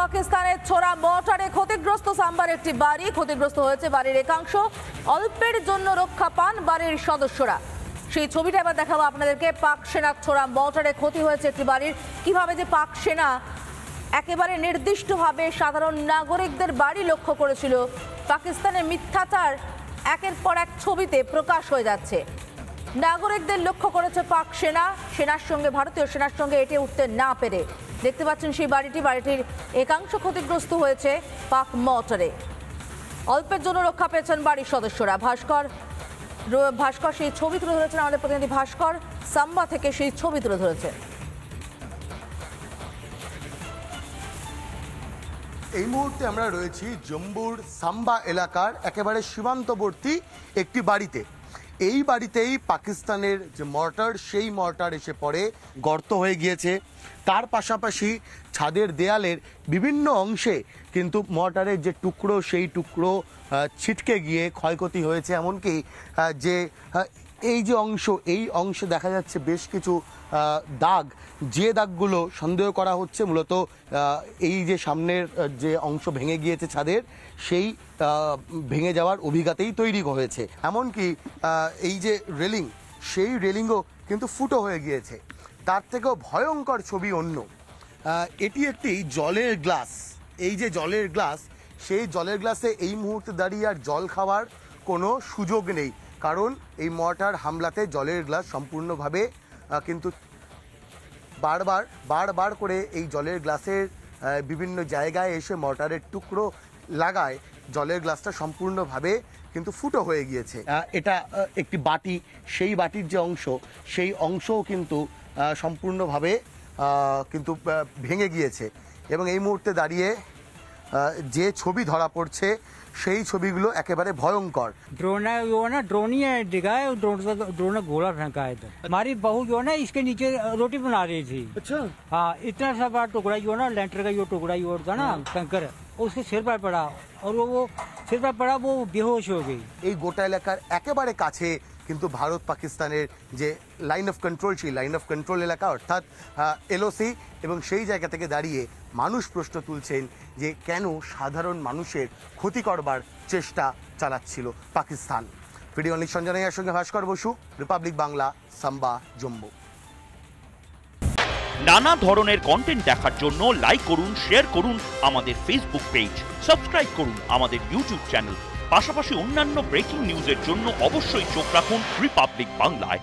পাকিস্তানের ছোড়া মর্টারে ক্ষতিগ্রস্ত সাম্বার একটি বাড়ি। ক্ষতিগ্রস্ত হয়েছে বাড়ির একাংশ। অল্পের জন্য রক্ষা পান বাড়ির সদস্যরা। সেই ছবিটা এবার দেখাবো আপনাদেরকে। পাক সেনার ছোড়া মর্টারে ক্ষতি হয়েছে একটি বাড়ির। কিভাবে যে পাক সেনা একেবারে নির্দিষ্টভাবে সাধারণ নাগরিকদের বাড়ি লক্ষ্য করেছিল, পাকিস্তানের মিথ্যাচার একের পর এক ছবিতে প্রকাশ হয়ে যাচ্ছে। নাগরিকদের লক্ষ্য করেছে পাক সেনা, সেনার সঙ্গে ভারতীয় সেনার সঙ্গে এটে উঠতে না পেরে। দেখতে পাচ্ছেন সেই বাড়িটির একাংশ ক্ষতিগ্রস্ত হয়েছে পাক মর্টারে। অল্পের জন্য রক্ষা পেয়েছেন বাড়ির সদস্যরা। ভাস্কর সেই ছবি তুলে ধরেছেন আমাদের প্রতিনিধি ভাস্কর, সাম্বা থেকে সেই ছবি তুলে ধরেছে। এই মুহূর্তে আমরা রয়েছি জম্মুর সাম্বা এলাকার একেবারে সীমান্তবর্তী একটি বাড়িতে। এই বাড়িতেই পাকিস্তানের যে মর্টার, সেই মর্টার এসে পড়ে, গর্ত হয়ে গিয়েছে। তার পাশাপাশি ছাদের দেয়ালের বিভিন্ন অংশে কিন্তু মর্টারের যে টুকরো, সেই টুকরো ছিটকে গিয়ে ক্ষয়ক্ষতি হয়েছে। এমনকি যে এই যে অংশ, এই অংশে দেখা যাচ্ছে বেশ কিছু দাগ, যে দাগগুলো সন্দেহ করা হচ্ছে মূলত এই যে সামনের যে অংশ ভেঙে গিয়েছে ছাদের, সেই ভেঙে যাওয়ার অভিজ্ঞতাই তৈরি হয়েছে। এমনকি এই যে রেলিং, সেই রেলিংও কিন্তু ফুটো হয়ে গিয়েছে। তার থেকেও ভয়ঙ্কর ছবি অন্য। এটি একটি জলের গ্লাস। এই যে জলের গ্লাস, সেই জলের গ্লাসে এই মুহূর্তে দাঁড়িয়ে আর জল খাওয়ার কোনো সুযোগ নেই, কারণ এই মর্টার হামলাতে জলের গ্লাস সম্পূর্ণভাবে কিন্তু বারবার করে এই জলের গ্লাসের বিভিন্ন জায়গায় এসে মর্টারের টুকরো লাগায় জলের গ্লাসটা সম্পূর্ণভাবে কিন্তু ফুটো হয়ে গিয়েছে। এটা একটি বাটি, সেই বাটির যে অংশ, সেই অংশও কিন্তু সম্পূর্ণভাবে কিন্তু ভেঙে গিয়েছে। এবং এই মুহূর্তে দাঁড়িয়ে যে ছবি ধরা পড়ছে, সেই ছবিগুলো একেবারে ভয়ঙ্কর। ड्रोन है वो ना ड्रोन ही है दिखा है, ड्रोन ने गोला फेंका है इधर। हमारी बहू जो है ना इसके नीचे रोटी बना रही थी। अच्छा हाँ, इतना सा बड़ा टुकड़ा जो है ना लेंटर का, जो टुकड़ा जो होता ना कंकर, उसके सिर पर पड़ा और वो सिर पर पड़ा, वो बेहोश हो गई। এই গোটা এলাকার একেবারে কাছে কিন্তু ভারত পাকিস্তানের যে লাইন অফ কন্ট্রোল, সেই লাইন অফ কন্ট্রোল এলাকা অর্থাৎ এলওসি, এবং সেই জায়গা থেকে দাঁড়িয়ে মানুষ প্রশ্ন তুলছেন যে কেন সাধারণ মানুষের ক্ষতি করবার চেষ্টা চালাচ্ছিল পাকিস্তান। ভিডিও সঞ্জনাইয়ার সঙ্গে ভাস্কর বসু, রিপাবলিক বাংলা, সাম্বা, জম্মু। নানা ধরনের কন্টেন্ট দেখার জন্য লাইক করুন, শেয়ার করুন আমাদের ফেসবুক পেজ, সাবস্ক্রাইব করুন আমাদের ইউটিউব চ্যানেল। পাশাপাশি অন্যান্য ব্রেকিং নিউজের জন্য অবশ্যই চোখ রাখুন রিপাবলিক বাংলায়।